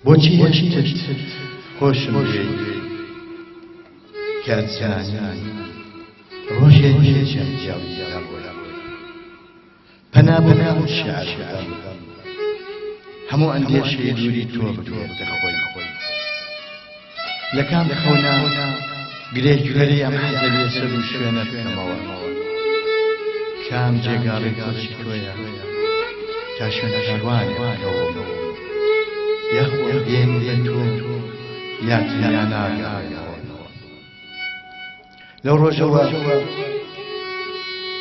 بۆچی هێشتت خۆشم بێ کاتزانی ڕۆژێک هێچەند جاویدا بۆلا پەنا بەناو شیعر بدەم هەموو ئەندێشەی دووری تۆ بگرێتە خۆی لە کام خەونا گرێگوێرەی ئەم حەزە لێسەر و شوێنە بکەمەوە کام جێگاڕی خۆشی تۆیە تا شوێنە شەروانێکەوە یاخۆ دێن لە تۆ یاکیان ناگەڕێنەوە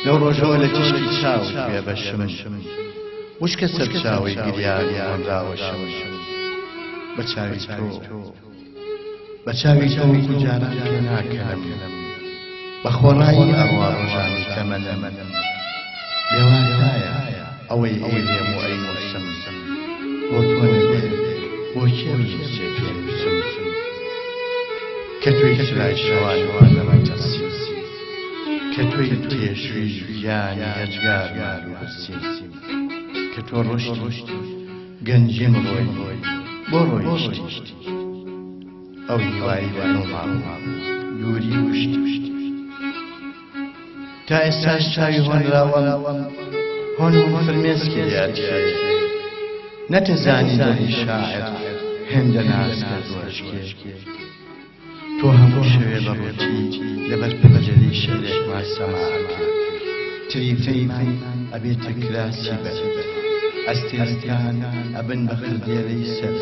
لەو ڕۆژەوە لە تشتی چاو پێ بەشم وشکە سەر چاوی گریانی ئەمراوەشم بە چاوی تۆ جاران پێ ناکەم بە خۆڕایی ئەڕوا ڕۆژانی تەمەنەم لێوانایە ئەوەی ئێلێم و ئەی موسم بۆ تۆ نەبێ بۆ کێویسێ پێم بچم کە توی سرای شەوانەوە لەڕەتەسی کە توی تێشوی ژیانی هەجگار مال و بەرسیم کە تۆ ڕۆشتی گەنجیم ڕۆی بۆ ڕۆیشتی ئەو هیوایی بەنۆماڵ دووری وشتی تا ئێستاش چاوی هۆنراوەم هۆن و فرمێسکی دیاتێ نەتەزانی دڵی شاعر هێندە ناسکە زۆرشکێ تۆ هەموو شەوێ بەڕۆتی لەبەر پەنجەری شەرێکمان سەماعەکە تریفەیمان ئەبێتە کراسی بەر ئەستێرەکان ئەبن بە خردێرەی سەر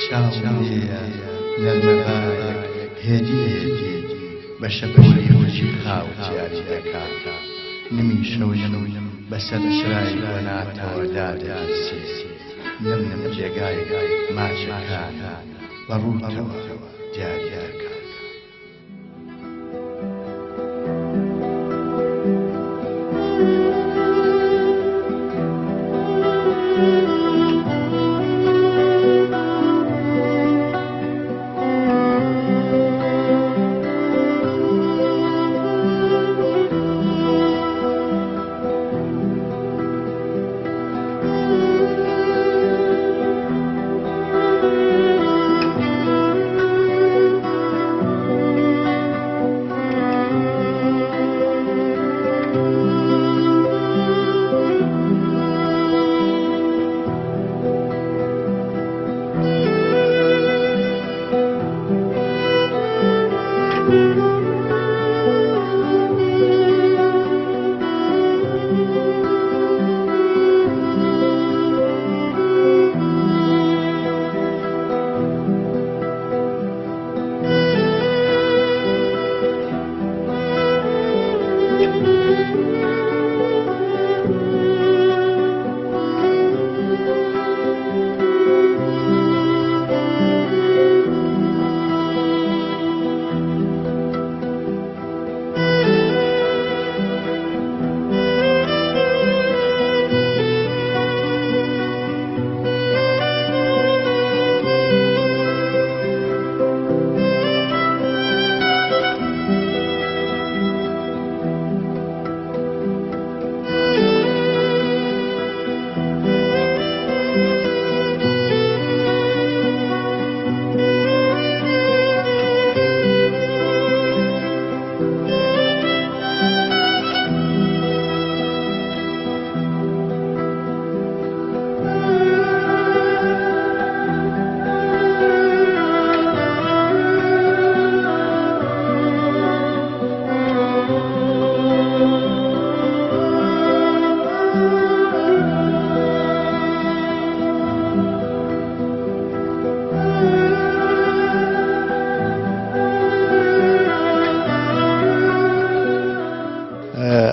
چاوێە نەرمەبارێک هێدی بە شەپەشی خۆشی خاو جیاری دەکات نمی شەویم بەسەر شرای وەناتەوە دادەسی نم جێگای ماچەکان بەڕووتەوە دیاری دەکات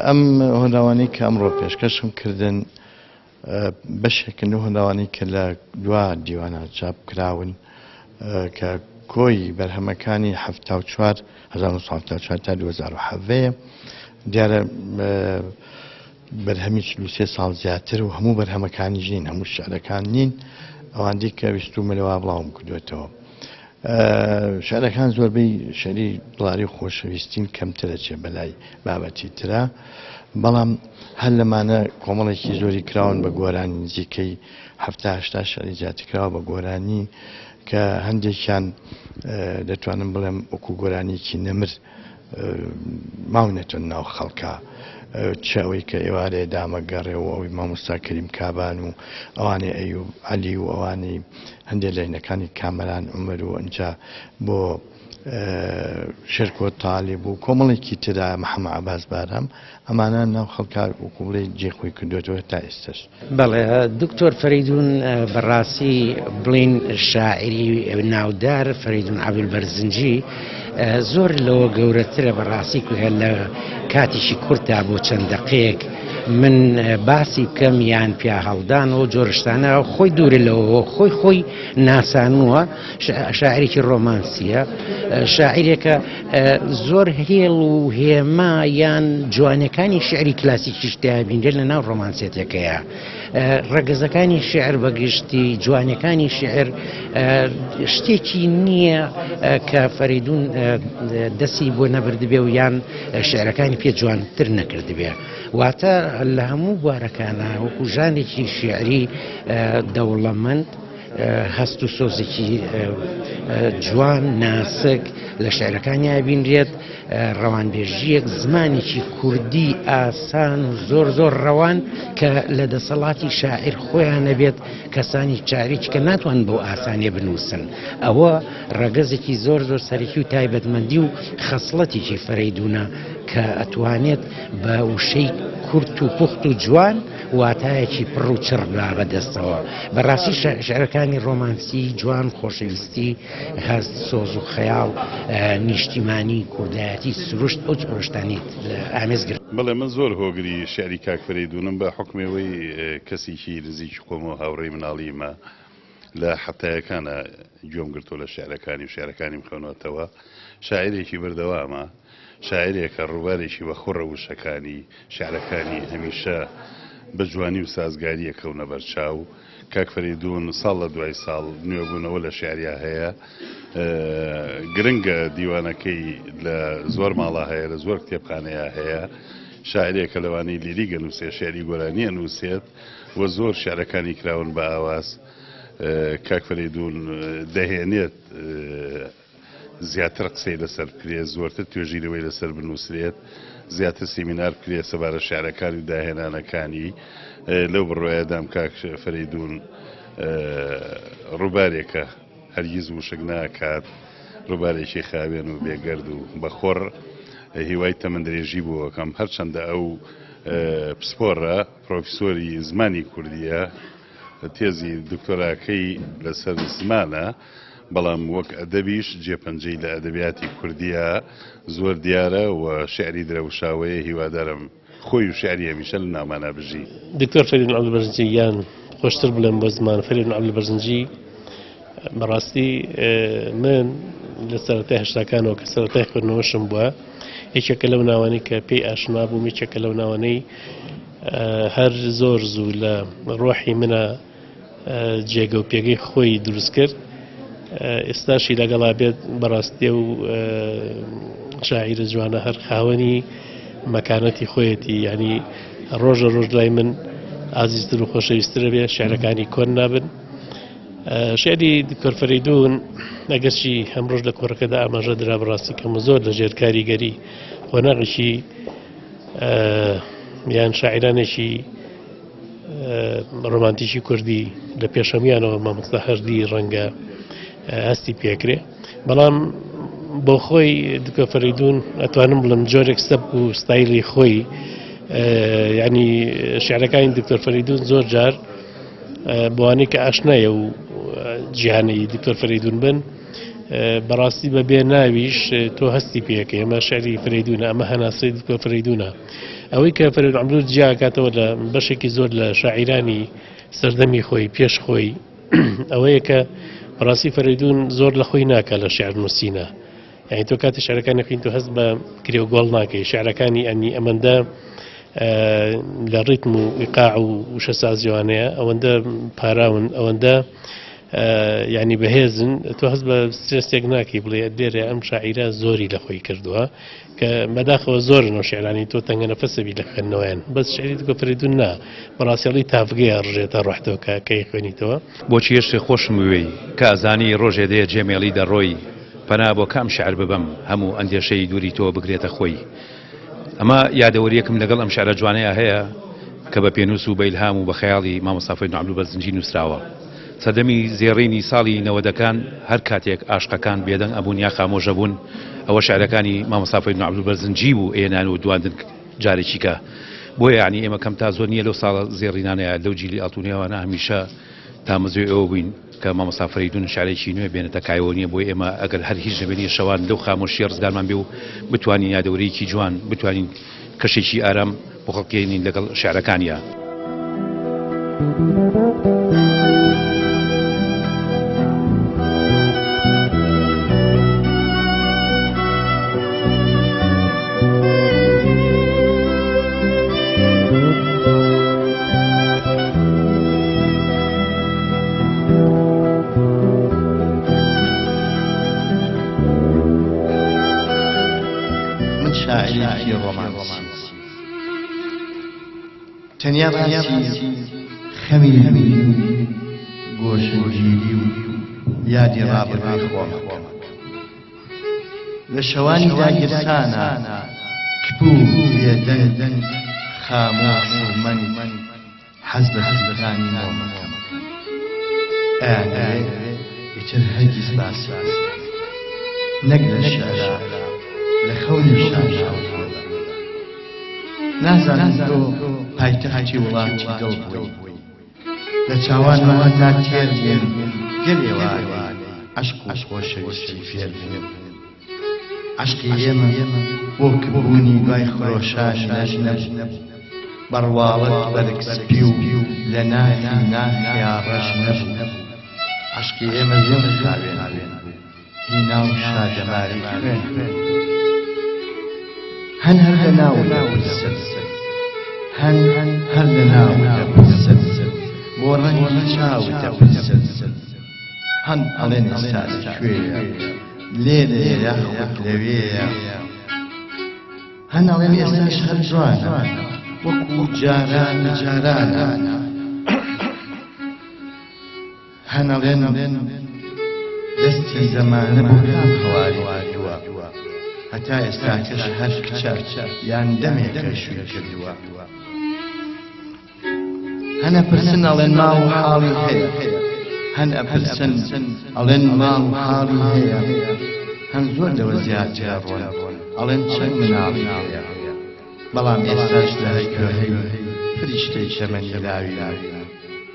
ئەم هۆنراوانەی کە ئەمڕۆ پێشکەشم کردن بەشێکن و هۆنراوانەی کە لە دوا دیوانە چاپ کراون کە کۆی بەرهەمەکانی 1974 تا 2007 دیارە بەرهەمی 43 ساڵ زیاتر و هەموو بەرهەمەکانی ژین هەموو شعرەکان نین ئەوانەی کە ویستومەوە بڵاوم کردوێتەوە شعرەکان زۆربەی شەری دڵاری و خۆشەویستین کەمترە چێ بەلای بابەتی ترە بەڵام هەر لەمانە کۆمەڵێکی زۆری کراون بە گۆرانی نزیکەی 70-80 شاری جاتی کراوە بە گۆرانی کە هەندێکیان دەتوانم بڵێم وەکو گۆرانێکی نەمر ماونەتون ناو خەڵکە چاوەی کە ئێوارێ دامەگەڕێەوە ئەوی مامۆستا کەریم کابان و ئەوانەی ئەیوب عەلی و ئەوانەی هەندێک لەینەکانی کامەران عومەر و ئەنجا بۆ شێرکۆ تاالب و کۆمەڵێکی تردا محەممەد عەباس بارام ئەمانە ناو خەڵکار وکوڵێ جێخۆی کردوێتەوە تا ئێستش. بەڵێ دکتۆر فەریدون بەڕاستی بڵین شاعری ناودار فەریدون عەبدولبەرزنجی زۆر لەوە گەورەترە بەڕاستی لە کاتیشی کورتدا بۆ چەند دەقەیەک من باسی بکەم یان پیا هەڵدانەوە جۆرشتانە خۆی دوورە لەوە خۆی ناسانووە شاعرێکی ڕۆمانسیە شاعرێکە زۆر هێڵ و هێما یان جوانەکانی شعری کلاسیکی شتیا بینرێت لە ناو ڕۆمانسێتەکەیە ڕەگەزەکانی شعر بەگشتی جوانەکانی شعر شتێکی نییە کە فەریدون دەستی بۆ نەبردبێ و یان شعرەکانی پێ جوانتر نەکردبێ واتە لە هەموو بوارەکانە وەکو ژانێکی شعری دەوڵەمەند هەست و سۆزێکی جوان ناسک لە شعرەکانی بینرێت ڕەوانبێژیەک زمانێکی کوردی ئاسان و زۆر ڕەوان کە لە دەسەڵاتی شاعر خۆیان نەبێت کەسانی چاریچ کە ناتوان بۆ ئاسانیە بنووسن ئەوە ڕەگەزێکی زۆر سەرەکی و تایبەتمەندی و خەسڵەتێکی فەریدونە کە ئەتوانێت بە وشەی کورت و پوخت و جوان واتایەکی پڕ و چڕدا بەدەستەوە بەڕاستی شعرەکانی ڕۆمانسی جوان خۆشەویستی هەست سۆز و خەیاڵ نیشتیمانی کوردایەتی سروشت ئەو جۆرەشتانی ئامێزگر. بەڵێ من زۆر هۆگری شعری کاک فەریدونم بە حکمەوەی کەسێکی نزیکی خۆم و هاوڕێی مناڵیمە لە حەتایەکانە گوێم گرتووە لە شعرەکانی و شعرەکانی بخوێنەوەتەوە شاعرێکی بەردەوامە شاعرێکە ڕووبارێکی بە خوڕە وشەکانی شعرەکانی هەمیشە بە جوانی و سازگاریە کەونە بەرچاو کاک فەریدون ساڵ لە دوای ساڵ نوێبوونەوە لە شعریا هەیە گرنگە دیوانەکەی لە زۆر ماڵا هەیە لە زۆر کتێبخانەیە هەیە شاعرێکە لەوانەی لیریگە نووسێت شعری گۆرانیە نووسێت و زۆر شعرەکانی کراون بە ئاواز کاک فەریدون دەهێنێت زیاتر قسەی لەسەر بکرێت زۆرتر توێژیرەوەی لەسەر بنووسرێت زیاتر سیمینار بکرێت سەبارە شعرەکانی و داهێنانەکانی لەو بڕۆیەدام کاک فەریدون ڕووبارێکە هەرگیز وشک ناکات ڕووبارێکی خاوێن و بێگەرد و بەخۆڕ هیوای تەمەندرێژی بووەکەم هەرچەندە ئەو پسپۆڕە پرۆفیسۆری زمانی کوردیە تێزی دکتۆراکەی لەسەر زمانە بەڵام وەک ئەدەبیش جێپەنجەی لە ئەدەبیاتی کوردیە زۆر دیارە و شعری درەوشاوەیە هیوادارم خۆی و شعری هەمیشە لە نامانە بژی. دکتۆر فەریدون عەبدولبەرزنجی یان خۆشتر بڵێم بۆ زمان فەریدون عەبدولبەرزنجی بەڕاستی من لە سەرەتای هەشتاکانەوە کە سەرەتای خوێندنەوەشم بووە یەکێکە لەو ناوانەی کە پێی ئاشنا بووم یەکێکە لەو ناوانەی هەر زۆر زوو لە ڕۆحی منە جێگە و پێگەی خۆی دروست کرد ئێستاشی لەگەڵا بێت بەڕاستیە و شاعیرە جوانە هەر خاوەنی مەکانەتی خۆیەتی ینی ڕۆژە ڕۆژ لای من ئازیزتر و خۆشەویسترە بێ شعرەکانی کۆن نابن شعری دکتۆر فەریدون ئەگەرچی هەمڕۆژ لە کۆڕەکەدا ئاماژە درا بەڕاستی کەم زۆر لە ژێر کاریگەری خۆناغیشی یان شاعرانێکی ڕۆمانتیکی کوردی لە پێشەمیانەوە مامۆستا هەردی ڕەنگە هەستی پێکرێ بەڵام بۆ خۆی دکتۆر فەریدون ئەتوانم بڵم جۆرێک سەب و ستایلی خۆی ینی شعرەکانی دکتۆر فەریدون زۆر جار بۆوانەی کە ئاشنایە و جیهانەی دکتۆر فەریدون بن بەڕاستی بە بێ ناویش تۆ هەستی پێکە ئەمە شعری فەریدونە ئەمە هەناسەی دکتۆر فەریدونە ئەوەی کە فەریدون عەبدول جیاکاتەوە لە بەشێکی زۆر لە شاعیرانی سەردەمی خۆی پێش خۆی ئەوەیە کە بەڕاستی فەریدون زۆر لە خۆی ناکە لە شعر نووسینە یعنی تۆ کاتی شعرەکانی خوێن تۆ هەست بە کرێوگۆڵ ناکەی شعرەکانی ئەنی ئەمەندە لە ڕیتم و ئیقاع و وشە سازیوانەیە ئەوەندە پاراون ئەوەندە یعنی بەهێزن تۆ هەست بە سترێسێک ناکەی بڵێ لێرە ئەم شاعیرە زۆری لە خۆی کردووە کە مەداخەوە زۆر نەو شێعرانی تۆ تەنگە نەفەسەبی لە خوێندنەوەیان بەس شعری تۆ فریدون نا بەڕاستیڵی تافگەیە ڕژێتە ڕۆحتەوە کەی خوێنیتەوە بۆچی هێشتێ خۆشم وێی کە ئازانی ڕۆژێ دێ جێمێڵی دەڕۆی پەنا بۆ کام شعر ببەم هەموو ئەندێشەی دووری تۆ بگرێتە خۆی ئەمە یادەوەریەکم لەگەڵ ئەم شعرە جوانەیە هەیە کە بە پێنووس و بەیلهام و بە خەیاڵی مامۆستا فەریدون عەبدولبەرزنجی نووسراوە سەردەمی زێڕینی ساڵی 90ەکان هەر کاتێک عاشقەکان بێدەنگ ئەبوون یا خامۆژە بوون ئەوە شعرەکانی مامۆستا فەریدون عەبدولبەرزنجی بوو ئێنان و دواندن جارێکی کە بۆیە یعنی ئێمە کەم تا زۆر نییە لەو ساڵە زێڕینانەیە لەو جیلی ئەڵتوونیەوانە هەمیشە تامەزوی ئەوە بووین کە مامۆستا فەریدون شعرێکی نوێ بێنێتە کایەوە نییە بۆی ئێمە ئەگەر هەر هیچ نەبێنی شەوان لەو خامۆشیە ڕزگارمان بێ و بتوانین یادەوەرێکی جوان بتوانین کەشێکی ئارام بۆ خەڵکێنین لەگەڵ شعرەکانیە. شاعری رومانسی تەنیا باسی خەمی گۆشەگیری و یادی ڕابردووی خۆمەکەم لە شەوانی داگیرسانە کپوو بێدەنگ خامۆش و من حەز بە هەزبەکانی نۆمەکەم ئەیانەوێ ئیتر هەرگیز باسی نەک لە شەعرە لە خەونی شانشاوە نازانم تۆ پایتەختی وڵاتی دڵ بووی لە چاوانەوە ناتێر بێن گەلێوانێ عەشق و خۆشەویستی فێر بێن عەشقی ئێمە بۆ کبوونی دوای خرۆشان نەژنە بەڕواڵەت بەرگسپی و لە ناخیا ڕەش نەبوو عەشقی ئێمە زۆر خاوێن هینا و شادەماری خوێن هەن هەر لە ناوی دەپرسن هەن هەر لە ناوی دەپرسن بۆ ڕەنگی چاوی دەپرسن هەن ئەڵێن ئێستا لەکوێیە لێرەیە خۆت لەوێیە هەن ئەڵێن ئێستاش هەر جوانە وەکو جاران جارانە هەن ئەڵێن دەستی زەمانە بۆ کام هەواری کردووە هەتا ئێستاکەش هەر کچە یان دەمێکە شوێ کردووە هەنە پرسن ئەڵێن ماڵ و حاڵی هەیە هەن ئەپرسن ئەڵێن ماڵ و حاڵی هەیە هەن زۆر لەوە زیاتر ڕۆن ئەڵێن چەند مناڵی هەیە بەڵام ئێستاش لە هەیکۆهەی فریشتەی شەمەنی لاوی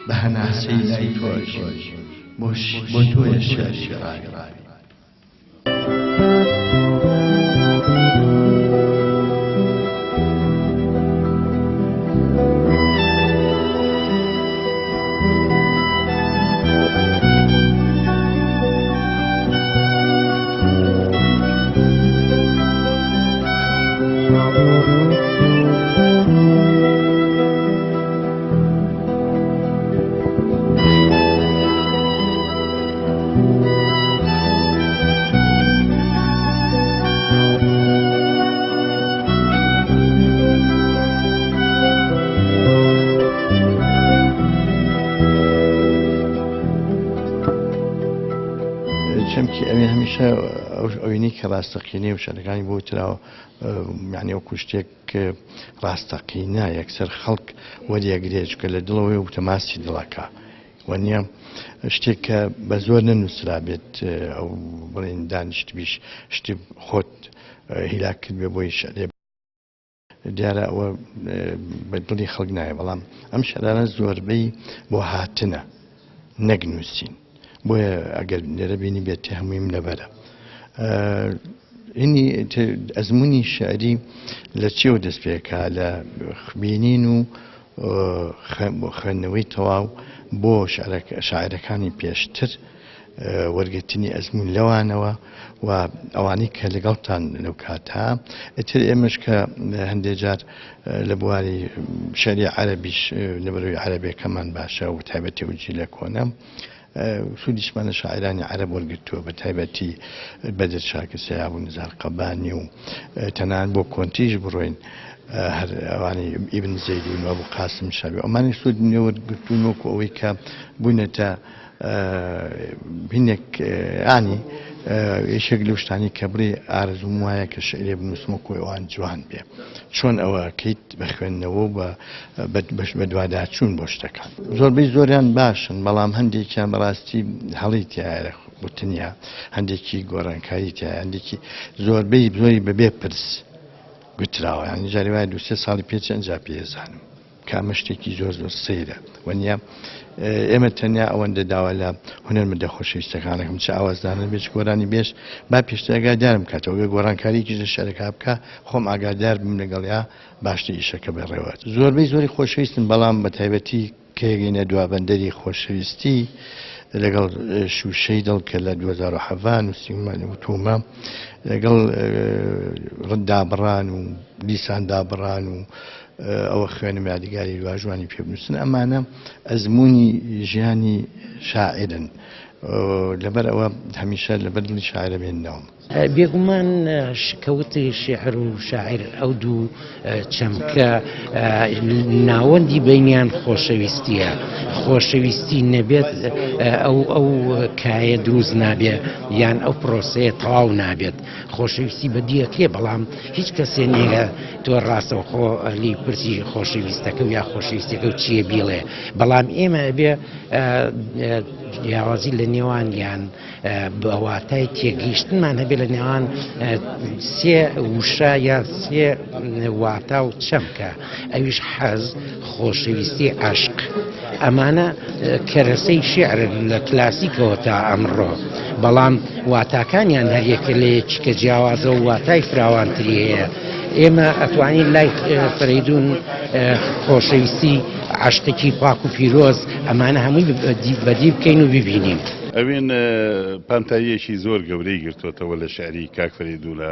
بە هەناسەی لای تۆش بۆ تۆیە شێعری ڕای چەمکی ئەوێ هەمیشە ئەوینی کە ڕاستەقینەی و شەرەکانی بۆ تراوە یعنی ئەو کوشتێک ڕاستەقینە یەکسەر خەڵک وەریەگرێچکە لە دڵەوەی و تەماسی دڵەکە وەنیە شتێک کە بە زۆر نەنووسرا بێت ئەو بڵێن دانیشتبیش شتی خۆت هیلاک کرد بێ بۆی شەرێ دیارە ئەوە بە دڵی خەڵک نایە بەڵام ئەم شەرانە زۆربەی بۆ هاتنە نەگنووسین بۆیە ئەگەر لێرە بینی بێت هەموویم لەبەرە هینی ئەزمموی شعری لە چێوە دەست پێکا لە بینین و خوێندنەوەی تەواو بۆ شاعرەکانی پێشتر وەرگرتنی ئەزمون لەوانەوە و ئەوانەی کە لەگەڵتان لەو کاتە ئەتر ئێمەش کە هەندێک جار لە بواری شەعری عەرەبیش لەبەرەوەی عەرەبیەکەمان باشە و تایبەتی وجی لە کۆنە سوودیشمانە شاعرانی عەرەب وەرگرتووە بە تایبەتی بەدر شاکرسیاب و نزار قەبانی و تەنان بۆ کۆنتیش بڕۆین هەر ئەوانی ئیبن زەیدی و ئەبوو قاسم شابی ئەمانی سوودی وەرگرتوون وەکو ئەوەی کە بوونەتە هینێک ئانی یەکێک لەو شتانی کە بڕێ ئارزوم وایە کە شعرێ بنووسمەکۆی ئەوان جوان بێ چۆن ئەوەکەیت بە خوێندنەوە بە دوواداچوون بۆ شتەکان زۆربەی زۆریان باشن بەڵام هەندێکیان بەڕاستی هەڵی تایە وتنیا هەندێکی گۆڕانکاری تایە هەندێکی زۆربەی زۆری بەبێ پرس گوتراوە ینی جارێ وایە 2-3 ساڵی پێچ ئەنجا پێزانم کامە شتێکی زۆر زۆر سەیرە وەنیە ئێمە تەنیا ئەوەندە داوا لە هونەرمەندە خۆشەویستەکانەکەم چ ئاوازدانە بێت گۆرانی بێش با پێشتر ئاگادارم کاتەوە گۆڕانکاریکی لە شارەکە بکە خۆم ئاگادار بم لەگەڵیا باشتر ئیشەکە بەڕێوە زۆربەی زۆری خۆشەویستن بەڵام بە تایبەتی کێگەینە دوابەندەری خۆشەویستی لەگەڵ شوشەی دڵ کە لە 2007 نووسیمان وتومە لەگەڵ ڕدابڕان و لیسان دابڕان و ئەوە خوێنم یادیگاری واژوانی پێ بنووسن ئەمانە ئەزمموی ژیانی شاعرن لەبەر ئەوە هەمیشە لەبەر دڵی شاعرە بێننەوە بێگومان شکەوتی شێعر و شاعر ئەو دوو چەمکە ناوەندی بینیان خۆشەویستیە خۆشەویستی نەبێت ئەو کایە دروست نابێ یان ئەو پرۆسەیە تەواو نابێت خۆشەویستی بەدیەکرێ بەڵام هیچ کەسێ نییە تۆ ڕاستەوە خۆلی پرسی خۆشەویستەکە و یا خۆشەویستەکە و چییە بیڵێ بەڵام ئێمە بێ جیاوازی لە نێوانیان بەواتای تێگەیشتنمان هەبێ لە نێوان سێ وشە یا سێ واتا و چەمکە ئەویش حەز خۆشەویستی عاشق ئەمانە کەرەسەی شێعر لە کلاسیکەوە تا ئەمڕۆ بەڵام واتاکانیان هەریەکە لە یەکیکە جیاوازە و واتای فراوانتری هەیە ئێمە ئەتوانین لای فەریدون خۆشەویستی عاشقێکی پاک و پیرۆز ئەمانە هەمووی بەدی بکەین و ببینیم ئەوێن پانتاییەکی زۆر گەورەی گرتوۆتەوە لە شعری کاک فەریدونە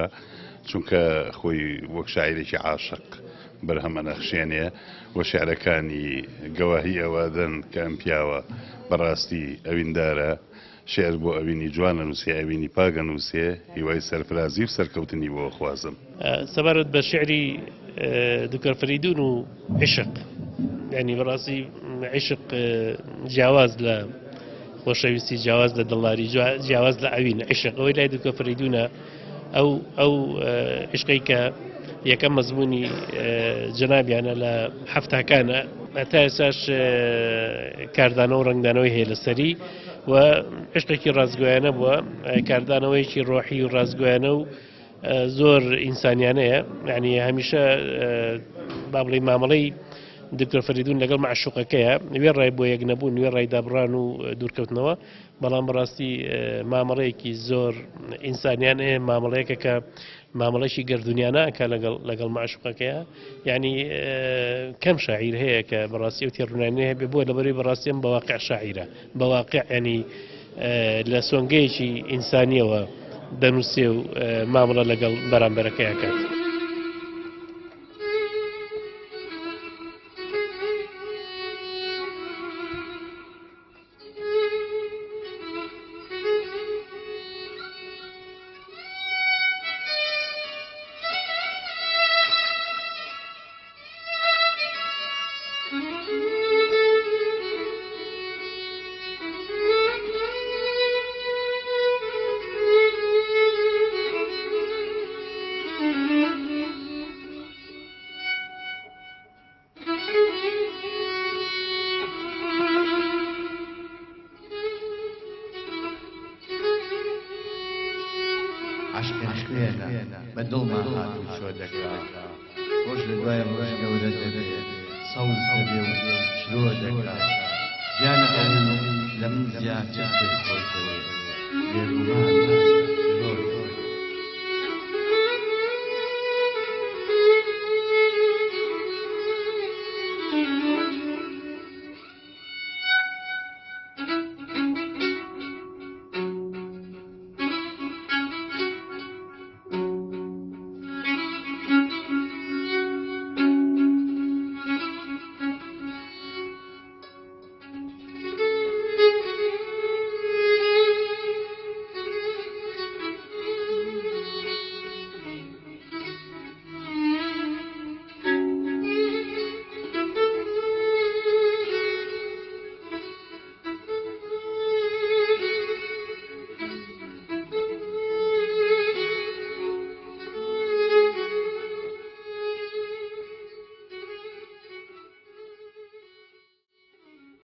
چونکە خۆی وەک شاعیرێکی عاشق بەرهەمە نەخشێنێ وە شعرەکانی گەواهی ئەوادەن کە ئەم پیاوە بەڕاستی ئەویندارە شعر بۆ ئەوینی جوانە نووسێ ئەوینی پاگە نووسێ هیوای سەرفرازی و سەرکەوتنی بۆ خوازم سەبارەت بە شعری دکتۆر فەریدون و عشق یعنی بەڕاستی عشق جیاواز لە خۆشەویستی جیاواز لە دڵداری جیاواز لە ئەوین عشق ئەوەی لای دکتۆر فەریدونە ئەو عشقی کە یەکەم مەزموونی جەنابیانە لە حەفتاکانە هەتا ئێساش کاردانە و ڕنگدانەوەی هەیە لەسەری و عشقێکی ڕازگۆیانە بووە کاردانەوەیکی ڕۆحی و ڕازگۆیانە و زۆر ئینسانیانەیە یعنی هەمیشە با بڵێ مامەڵەی دکتۆر فەریدون لەگەڵ معشوقەکەیە وێ ڕای بۆ یەک نەبوون وێ ڕای دابڕان و دوورکەوتنەوە بەڵام بەڕاستی مامەڵەیەکی زۆر ئینسانیان هەیە مامەڵەیەکە کە مامەڵەیەکی گەردونیانە کە لەگەڵ معشوقەکەیە یعنی کەم شاعیر هەیە کە بەڕاستی و تێڕوونانی هەیە بۆ لەبەری بەڕاستیم بەواقع شاعیرە بەواقع ینی لە سۆنگەیەکی ئینسانیەوە دەنووسێ و مامەڵە لەگەڵ بەرامبەرەکەیەکات. بە دڵمان هات و چۆ دەکات ڕۆژ لە دوای ڕۆژ گەورە دەبێت سەوز دەبێ و شلۆ دەکات گیانە ئەوی لە من زیاتر پێ خۆشەوە